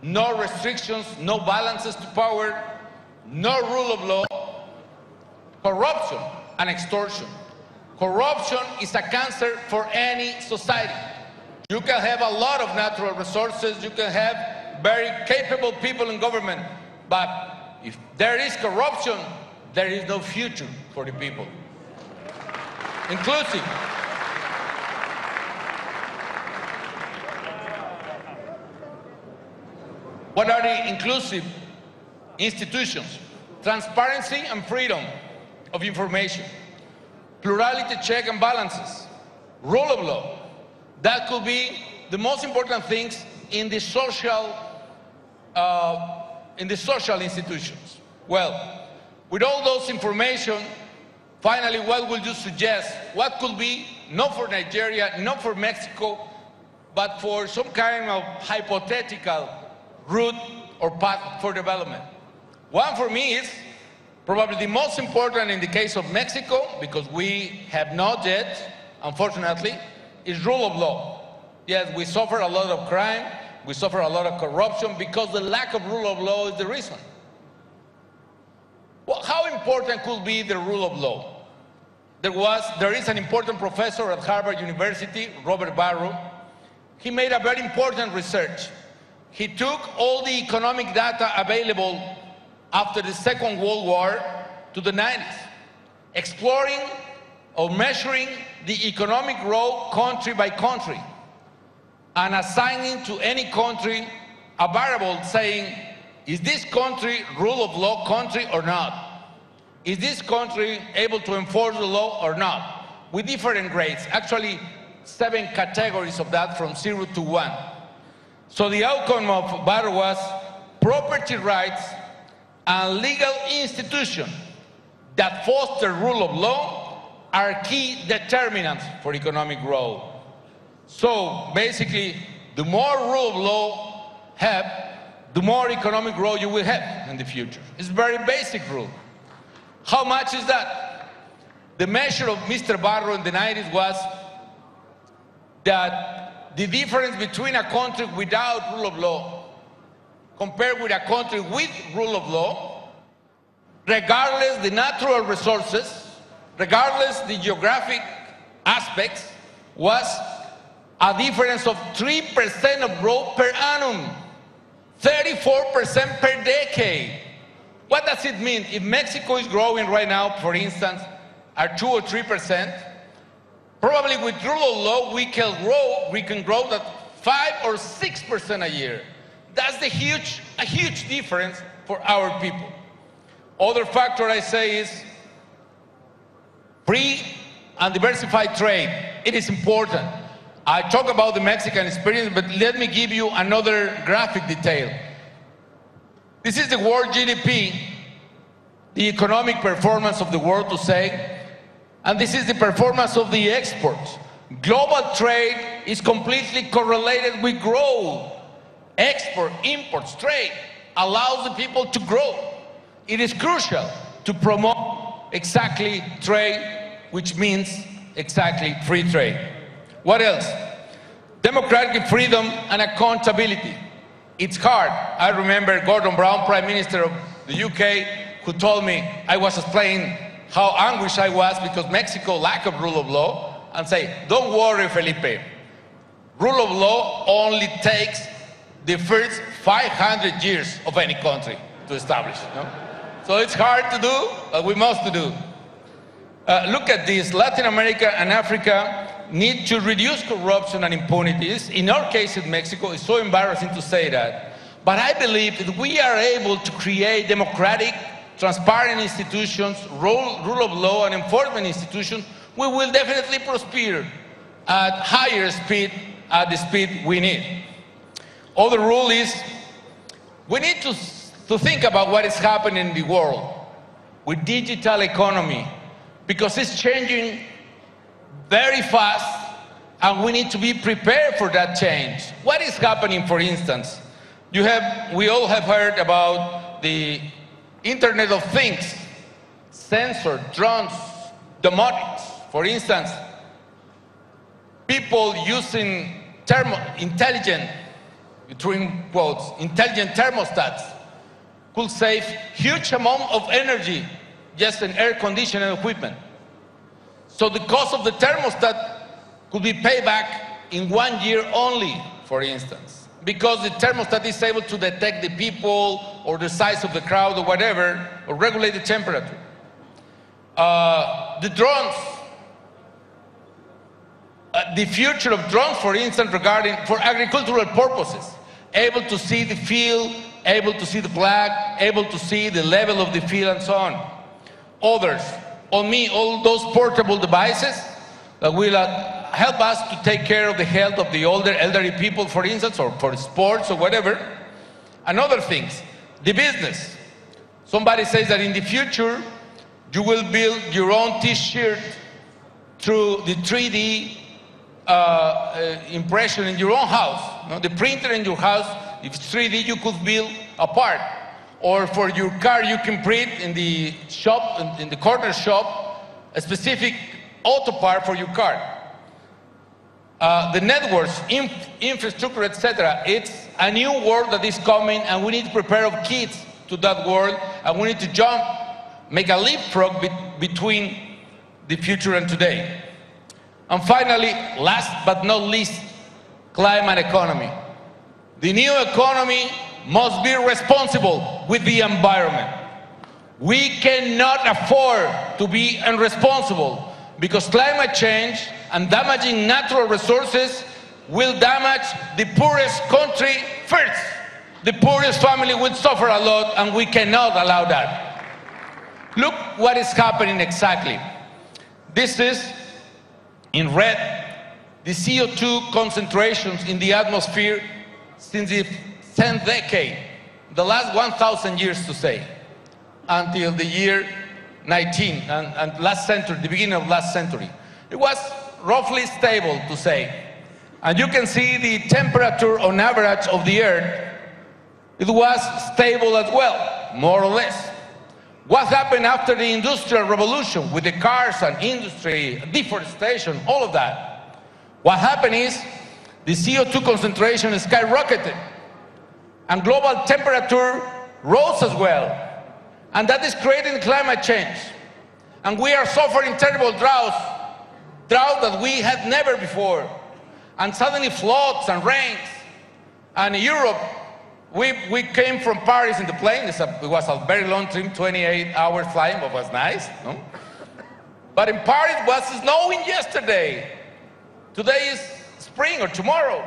no restrictions, no balances to power, no rule of law, corruption and extortion. Corruption is a cancer for any society. You can have a lot of natural resources, you can have very capable people in government, but if there is corruption, there is no future for the people. Inclusive. What are the inclusive institutions? Transparency and freedom of information, plurality, check and balances, rule of law. That could be the most important things in the social institutions. Well, with all those information, finally, what would you suggest? What could be, not for Nigeria, not for Mexico, but for some kind of hypothetical route or path for development? One for me is probably the most important in the case of Mexico, because we have not yet, unfortunately, is rule of law. Yes, we suffer a lot of crime, we suffer a lot of corruption because the lack of rule of law is the reason. Well, how important could be the rule of law? There is an important professor at Harvard University, Robert Barro. He made a very important research. He took all the economic data available after the Second World War to the 90s, exploring or measuring the economic growth country by country, and assigning to any country a variable saying, is this country rule of law country or not? Is this country able to enforce the law or not? With different grades, actually 7 categories of that from 0 to 1. So the outcome of Barro was property rights and legal institutions that foster rule of law are key determinants for economic growth. So basically, the more rule of law have, the more economic growth you will have in the future. It's a very basic rule. How much is that? The measure of Mr. Barro in the 90s was that the difference between a country without rule of law compared with a country with rule of law, regardless the natural resources, regardless the geographic aspects, was a difference of 3% of growth per annum, 34% per decade. What does it mean? If Mexico is growing right now, for instance, at 2 or 3%, probably with rule of law we can grow at 5 or 6% a year. That's a huge difference for our people. Other factor I say is free and diversified trade. It is important. I talk about the Mexican experience, but let me give you another graphic detail. This is the world GDP, the economic performance of the world to say, and this is the performance of the exports. Global trade is completely correlated with growth. Export, imports, trade allows the people to grow. It is crucial to promote exactly trade, which means exactly free trade. What else? Democratic freedom and accountability. It's hard. I remember Gordon Brown, Prime Minister of the UK, who told me, I was explaining how anguished I was because Mexico lack of rule of law, and say, don't worry, Felipe. Rule of law only takes the first 500 years of any country to establish. No? So it's hard to do, but we must do. Look at this. Latin America and Africa need to reduce corruption and impunity. In our case in Mexico, it's so embarrassing to say that. But I believe that we are able to create democratic, transparent institutions, rule of law and enforcement institutions, we will definitely prosper at higher speed, at the speed we need. Other rule is, we need to think about what is happening in the world with digital economy, because it's changing very fast and we need to be prepared for that change. What is happening, for instance? We all have heard about the Internet of Things, sensors, drones, domotics. For instance, people using intelligent between quotes, intelligent thermostats could save huge amount of energy just in air conditioning equipment. So the cost of the thermostat could be paid back in 1 year only, for instance, because the thermostat is able to detect the people or the size of the crowd or whatever, or regulate the temperature. The drones, the future of drones, for instance, for agricultural purposes, able to see the field, able to see the flag, able to see the level of the field and so on. Others, all those portable devices that will help us to take care of the health of the elderly people, for instance, or for sports or whatever. And other things, the business. Somebody says that in the future, you will build your own t-shirt through the 3D impression in your own house. The printer in your house, if it's 3D, you could build a part. Or for your car, you can print in the shop, in the corner shop, a specific auto part for your car. The networks, infrastructure, etc. It's a new world that is coming, and we need to prepare our kids to that world, and we need to make a leapfrog between the future and today. And finally, last but not least, climate economy. The new economy must be responsible with the environment. We cannot afford to be irresponsible, because climate change and damaging natural resources will damage the poorest country first. The poorest family will suffer a lot, and we cannot allow that. Look what is happening exactly. This is, in red, the CO2 concentrations in the atmosphere since the 10th decade, the last 1,000 years to say, until the year 19, and last century, the beginning of last century. It was roughly stable, to say. And you can see the temperature on average of the Earth. It was stable as well, more or less. What happened after the Industrial Revolution with the cars and industry, deforestation, all of that? What happened is the CO2 concentration skyrocketed, and global temperature rose as well. And that is creating climate change. And we are suffering terrible drought that we had never before. And suddenly floods and rains. And in Europe, we came from Paris in the plane. It was a very long trip, 28 hours flying, but was nice. No? But in Paris, it was snowing yesterday. Today is spring, or tomorrow.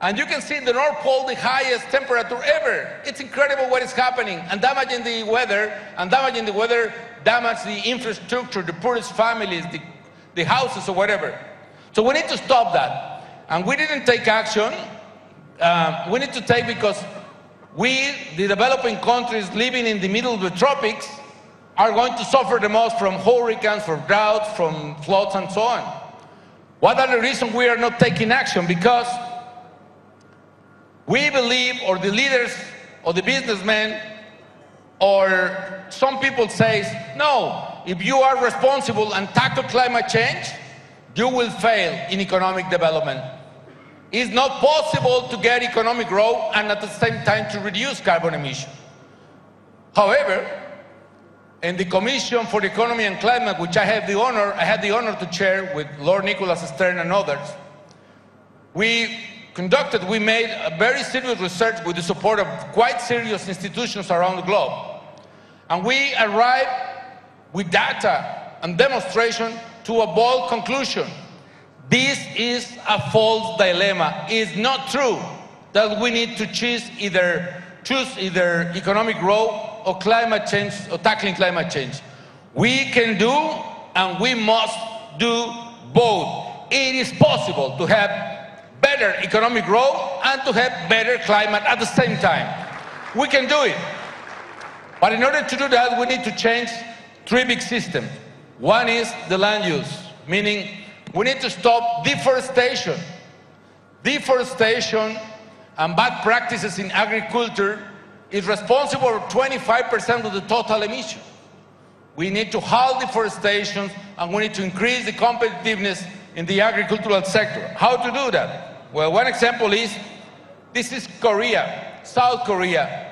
And you can see in the North Pole the highest temperature ever. It's incredible what is happening, and damaging the weather, damage the infrastructure, the poorest families, the houses or whatever. So we need to stop that. And we didn't take action. We need to take, because we, the developing countries living in the middle of the tropics, are going to suffer the most from hurricanes, from droughts, from floods and so on. What are the reasons we are not taking action? Because we believe, or the leaders, or the businessmen, or some people say, no, if you are responsible and tackle climate change, you will fail in economic development. It's not possible to get economic growth and at the same time to reduce carbon emissions. However, in the Commission for the Economy and Climate, which I had the honor to chair with Lord Nicholas Stern and others, we made a very serious research with the support of quite serious institutions around the globe. And we arrived with data and demonstration to a bold conclusion. This is a false dilemma. It's not true that we need to choose either economic growth or climate change, or tackling climate change. We can do, and we must do both. It is possible to have better economic growth and to have better climate at the same time. We can do it. But in order to do that, we need to change three big systems. One is the land use, meaning we need to stop deforestation. Deforestation and bad practices in agriculture is responsible for 25% of the total emission. We need to halt deforestation, and we need to increase the competitiveness in the agricultural sector. How to do that? Well, one example is This is Korea, South Korea.